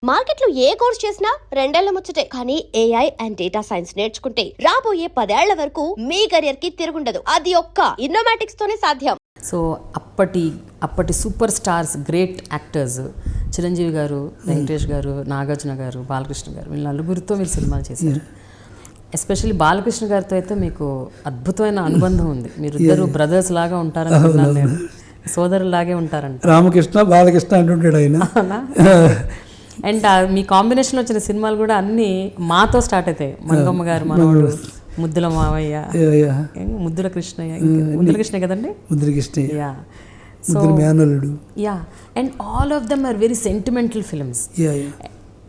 మార్కెట్లో ఏ కోర్స్ చేసినా రెండేళ్ల ముచ్చటే. కానీ ఏఐ అండ్ డేటా సైన్స్ నేర్చుకుంటే రాబోయే 10 ఏళ్ల వరకు మీ కెరియర్ కి తిరుగుండదు. అది ఒక్క ఇన్నోమాటిక్స్ తోనే సాధ్యం. సో అప్పటి super stars, great actors Chiranjeevi గారు, వెంకటేష్ గారు, నాగార్జున గారు, బాలకృష్ణ గారు, వీళ్ళ నలుగురితో మీరు సినిమాలు చేశారు. ఎస్పెషల్లీ బాలకృష్ణ గారితో అయితే మీకు అద్భుతమైన అనుబంధం ఉంది. మీరు ఇద్దరు బ్రదర్స్ లాగా ఉంటారనుకున్నాను నేను. సోదరులాగే ఉంటారంట. రామకృష్ణ బాలకృష్ణ అంటుంటాడు ఆయన. అండ్ మీ కాంబినేషన్లో వచ్చిన సినిమాలు కూడా అన్నీ మాతో స్టార్ట్ అవుతాయి. మంగమ్మ గారు మనవడు, ముద్దుల మావయ్య, ముద్దుల కృష్ణయ్య, ముద్దుల కృష్ణ కదండి, ముద్దుల కృష్ణ, యా. ముద్దుల మేనల్లుడు, yeah. And all of them are very sentimental films.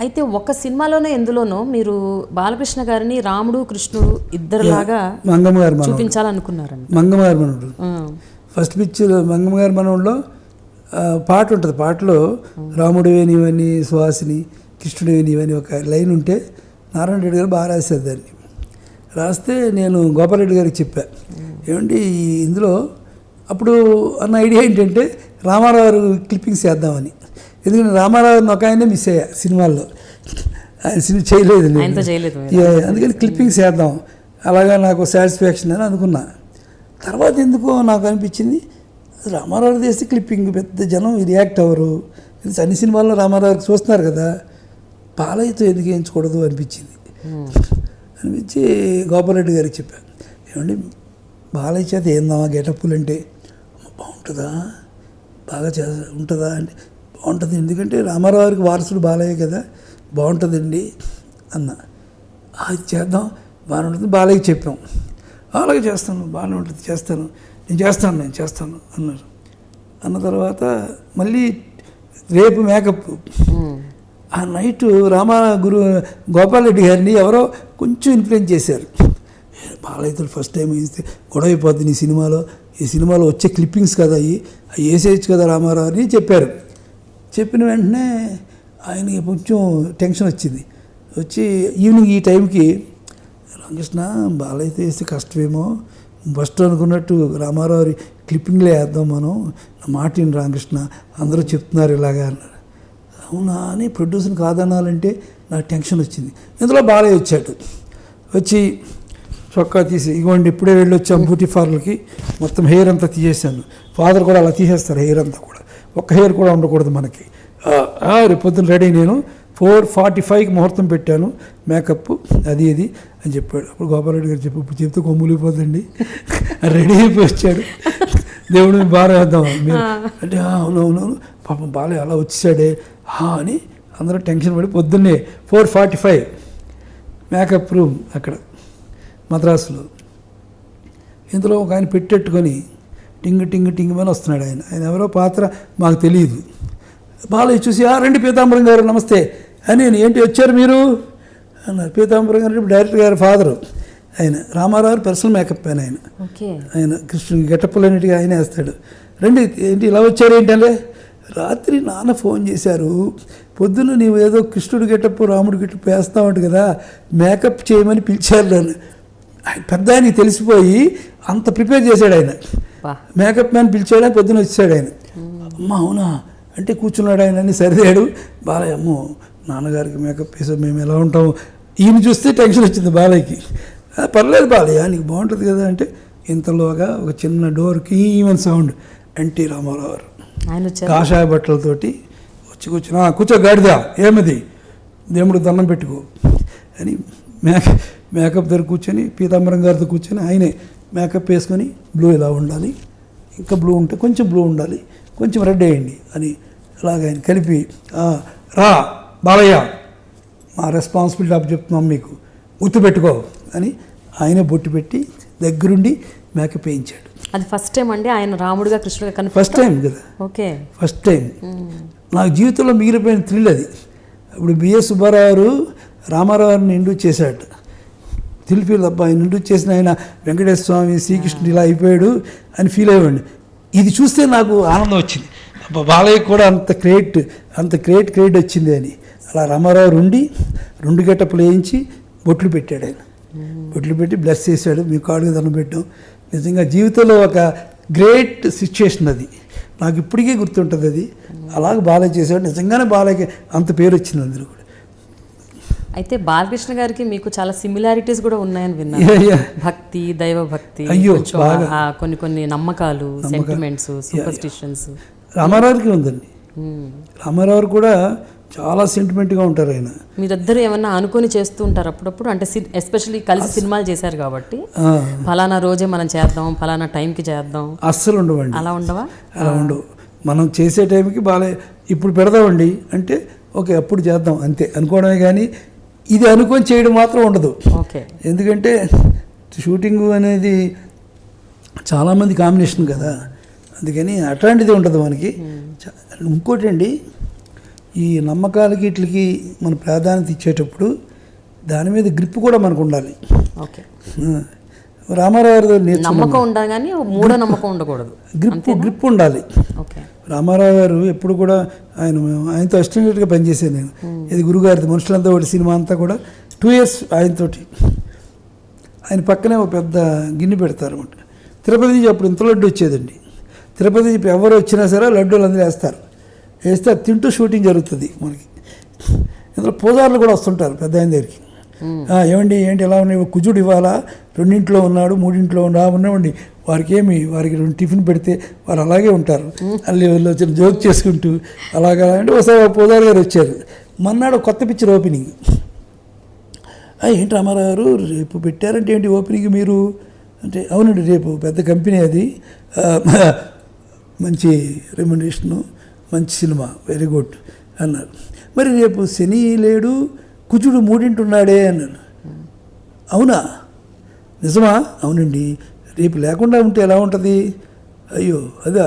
అయితే ఒక సినిమాలోనే ఎందులోనో మీరు బాలకృష్ణ గారిని రాముడు కృష్ణుడు ఇద్దరులాగా చూపించాలనుకున్నారండి. మంగమ్మ గారి మనవడు ఫస్ట్ పిక్చర్. మంగమ్మ గారి మనవడులో పాట ఉంటుంది. పాటలో రాముడు వేనివని, సుహాసిని, కృష్ణుడు వేనివని ఒక లైన్ ఉంటే నారాయణ రెడ్డి గారు బాగా రాశారు. దాన్ని రాస్తే నేను గోపాలరెడ్డి గారికి చెప్పా, ఏమండి ఇందులో అప్పుడు అన్న ఐడియా ఏంటంటే రామారావు గారు క్లిప్పింగ్స్ చేద్దామని. ఎందుకంటే రామారావు ఒక ఆయనే మిస్ అయ్యా సినిమాల్లో, ఆయన సినిమా చేయలేదు, అందుకని క్లిప్పింగ్స్ చేద్దాం, అలాగా నాకు సాటిస్ఫాక్షన్ అని అనుకున్నా. తర్వాత ఎందుకో నాకు అనిపించింది రామారావు చేస్తే క్లిప్పింగ్ పెద్ద జనం రియాక్ట్ అవ్వరు, అన్ని సినిమాల్లో రామారావు చూస్తున్నారు కదా, బాలయ్యతో ఎందుకు వేయించకూడదు అనిపించింది. అనిపించి గోపాలరెడ్డి గారికి చెప్పాను, ఏమండి బాలయ్య చేత ఏందామా గెటప్పులు అంటే, బాగుంటుందా, బాగా ఉంటుందా అంటే, బాగుంటుంది, ఎందుకంటే రామారావు గారికి వారసుడు బాలయ్య కదా, బాగుంటుందండి అన్న. అది చేద్దాం, బాగానే ఉంటుంది. బాలయ్యకి చెప్పాం, అలాగే చేస్తాను, బాగానే ఉంటుంది, చేస్తాను నేను చేస్తాను అన్నారు. అన్న తర్వాత మళ్ళీ రేపు మేకప్. ఆ నైట్ గోపాలరెడ్డి గారిని ఎవరో కొంచెం ఇన్ఫ్లుయెన్స్ చేశారు. బాలయ్యతో ఫస్ట్ టైం వేస్తే గొడవ అయిపోతుంది ఈ సినిమాలో వచ్చే క్లిప్పింగ్స్ కదా అవి వేసేయచ్చు కదా రామారావు అని చెప్పారు. చెప్పిన వెంటనే ఆయనకి కొంచెం టెన్షన్ వచ్చి ఈవినింగ్ ఈ టైంకి, రామకృష్ణ బాలయ్యతో వేస్తే కష్టమేమో, ఫస్ట్ అనుకున్నట్టు రామారావు క్లిప్పింగ్లో వేద్దాం మనం, నా మాటిని రామకృష్ణ, అందరూ చెప్తున్నారు ఇలాగా అన్నారు. అవునా అని ప్రొడ్యూసర్ని కాదనాలంటే నాకు టెన్షన్ వచ్చింది. ఇందులో బాలయ్య వచ్చి చొక్కా తీసి, ఇగోండి ఇప్పుడే వెళ్ళొచ్చాం బ్యూటీ పార్లర్కి, మొత్తం హెయిర్ అంతా తీసేసాను. ఫాదర్ కూడా అలా తీసేస్తారు, హెయిర్ అంతా కూడా, ఒక్క హెయిర్ కూడా ఉండకూడదు మనకి. రేపు పొద్దున్న రెడీ, నేను 4:45కి ముహూర్తం పెట్టాను, మేకప్ అది అని చెప్పాడు. అప్పుడు గోపాలరెడ్డి గారు ఇప్పుడు చెప్తే కొమ్ములిపోతుందండి, రెడీ అయిపోయి వచ్చాడు. దేవుడిని బాగా వేద్దాం మీరు అంటే, అవునవును పాపం బాలయ్య అలా వచ్చేసాడే అని అందరూ టెన్షన్ పడి పొద్దున్నే 4:45 మేకప్ రూమ్ అక్కడ మద్రాసులో. ఇందులో ఒక ఆయన పెట్టెట్టుకొని టింగ్ అని వస్తున్నాడు. ఆయన ఎవరో పాత్ర మాకు తెలియదు. బాలయ్య చూసి, రండి పీతాంబరం గారు నమస్తే అని, ఏంటి వచ్చారు మీరు అన్నారు. పీతాంబరం గారు డైరెక్టర్ గారి ఫాదరు, ఆయన రామారావు పర్సనల్ మేకప్ ఆయన కృష్ణుడికి గెటప్పులన్నిటిగా ఆయన వేస్తాడు. రండి ఏంటి ఇలా వచ్చారు ఏంటంటే, రాత్రి నాన్న ఫోన్ చేశారు, పొద్దున్న నీవు ఏదో కృష్ణుడి గెటప్పు రాముడి గెటప్పు వేస్తామంటు కదా, మేకప్ చేయమని పిలిచారు నన్ను. ఆయన పెద్ద ఆయనకి తెలిసిపోయి అంత ప్రిపేర్ చేశాడు ఆయన, మేకప్ మ్యాన్ పిలిచాడు, ఆయన పొద్దున్న వచ్చాడు ఆయన. అమ్మ అవునా అంటే కూర్చున్నాడు ఆయన అని సరిదాడు. బాలయ్య అమ్మో నాన్నగారికి మేకప్ వేసాం, మేము ఎలా ఉంటాము, ఈయన చూస్తే టెన్షన్ వచ్చింది బాలయ్యకి. పర్లేదు బాలయ్య నీకు బాగుంటుంది కదా అంటే, ఇంతలోగా ఒక చిన్న డోర్కి ఈవెన్ సౌండ్, ఎన్టీ రామారావు గారు కాషాయ బట్టలతోటి కూర్చో గాడిదా ఏమది దేవుడు దండం పెట్టుకో అని మేకప్ దగ్గర కూర్చొని, పీతాంబరం గారితో కూర్చొని ఆయనే మేకప్ వేసుకొని, బ్లూ ఇలా ఉండాలి, ఇంకా బ్లూ ఉంటే కొంచెం బ్లూ ఉండాలి, కొంచెం రెడ్ వేయండి అని అలాగ ఆయన కలిపి, రా బాలయ్య మా రెస్పాన్సిబిలిటీ అప్పు చెప్తున్నాం మీకు, గుర్తుపెట్టుకో అని ఆయనే బొట్టు పెట్టి దగ్గరుండి మేకప్ వేయించాడు. అది ఫస్ట్ టైం అండి ఆయన రాముడుగా కృష్ణుడుగా ఫస్ట్ టైం కదా. ఓకే, ఫస్ట్ టైం నాకు జీవితంలో మిగిలిపోయిన థ్రిల్ అది. ఇప్పుడు బిఎస్ సుబ్బారావు రామారావుని ఇంట్రడ్యూస్ చేశాడు. థ్రిల్ ఫీల్ తప్ప ఆయన ఇంట్రడ్యూస్ చేసిన ఆయన వెంకటేశ్వర స్వామి, శ్రీకృష్ణుడు ఇలా అయిపోయాడు అని ఫీల్ అయ్యేవాడిని. ఇది చూస్తే నాకు ఆనందం వచ్చింది, బాలయ్య కూడా అంత క్రియేట్ వచ్చింది అని. అలా రామారావు రెండు గెటప్పులు వేయించి బొట్లు పెట్టాడు ఆయన. బొట్లు పెట్టి బ్లెస్ చేశాడు, మీ కాడుగా దండం పెట్టాం. నిజంగా జీవితంలో ఒక గ్రేట్ సిచ్యుయేషన్ అది. నాకు ఇప్పటికీ గుర్తుంటుంది అది. అలాగే బాలయ్య చేసేవాడు. నిజంగానే బాలయ్యకి అంత పేరు వచ్చింది అందులో కూడా. అయితే బాలకృష్ణ గారికి మీకు చాలా సిమిలారిటీస్ కూడా ఉన్నాయని విన్నాను. Yeah, yeah. భక్తి, దైవ భక్తి, అయ్యో, కొంచెం బాగా. కొన్ని నమ్మకాలు, సెంటిమెంట్స్, సూపర్స్టిషన్స్. రామారావుకి ఉందండి. రామారావు కూడా చాలా సెంటిమెంట్గా ఉంటారు ఆయన. మీరిద్దరు ఏమన్నా అనుకొని చేస్తూ ఉంటారు అప్పుడప్పుడు, అంటే ఎస్పెషల్లీ కలిసి సినిమాలు చేశారు కాబట్టి ఫలానా రోజే మనం చేద్దాం, ఫలానా టైంకి చేద్దాం, అస్సలు ఉండవండి. అలా ఉండవా? అలా ఉండవు. మనం చేసే టైంకి బాలయ్య ఇప్పుడు పెడదామండి అంటే ఓకే అప్పుడు చేద్దాం అంతే అనుకోవడమే, కానీ ఇది అనుకొని చేయడం మాత్రం ఉండదు. ఓకే. ఎందుకంటే షూటింగ్ అనేది చాలామంది కాంబినేషన్ కదా, అందుకని అట్లాంటిది ఉంటుంది మనకి. ఇంకోటి అండి, ఈ నమ్మకాలకి వీటికి మన ప్రాధాన్యత ఇచ్చేటప్పుడు దాని మీద గ్రిప్ కూడా మనకు ఉండాలి. ఓకే. రామారావు నమ్మకం ఉండాలి కానీ మూఢ నమ్మకం ఉండకూడదు. గ్రిప్ ఉండాలి. ఓకే. రామారావు గారు ఎప్పుడు కూడా ఆయనతో అసిస్టెంట్గా పనిచేశాను నేను. ఇది గురుగారిది మనుషులంతా ఒకటి సినిమా అంతా కూడా 2 years ఆయనతోటి. ఆయన పక్కనే ఒక పెద్ద గిన్నె పెడతారు అన్నమాట. తిరుపతి నుంచి అప్పుడు ఇంత లడ్డు వచ్చేదండి. తిరుపతి నుంచి ఎవరు వచ్చినా సరే లడ్డూలు అందరూ వేస్తే అది తింటూ షూటింగ్ జరుగుతుంది మనకి. ఇందులో పూజారులు కూడా వస్తుంటారు పెద్ద ఆయన దగ్గరికి. ఏమండి ఏంటి ఎలా ఉన్నాయి, కుజుడు ఇవ్వాలా, 2 ఉన్నాడు 3 ఉన్నామండి, వారికి 2 టిఫిన్ పెడితే వారు అలాగే ఉంటారు. అల్లి వచ్చిన జోక్ చేసుకుంటూ అలాగా. అంటే ఒకసారి పూజారి గారు వచ్చారు. మన్నాడు కొత్త పిక్చర్ ఓపెనింగ్. ఏంటి రామారావు గారు రేపు పెట్టారంటే ఏంటి ఓపెనింగ్ మీరు అంటే, అవునండి రేపు పెద్ద కంపెనీ అది, మంచి రెమ్యునరేషను, మంచి సినిమా, వెరీ గుడ్ అన్నారు. మరి రేపు శని లేడు, కుజుడు 3 ఉన్నాడే అన్నాడు. అవునా, నిజమా? అవునండి, రేపు లేకుండా ఉంటే ఎలా ఉంటుంది? అయ్యో అదా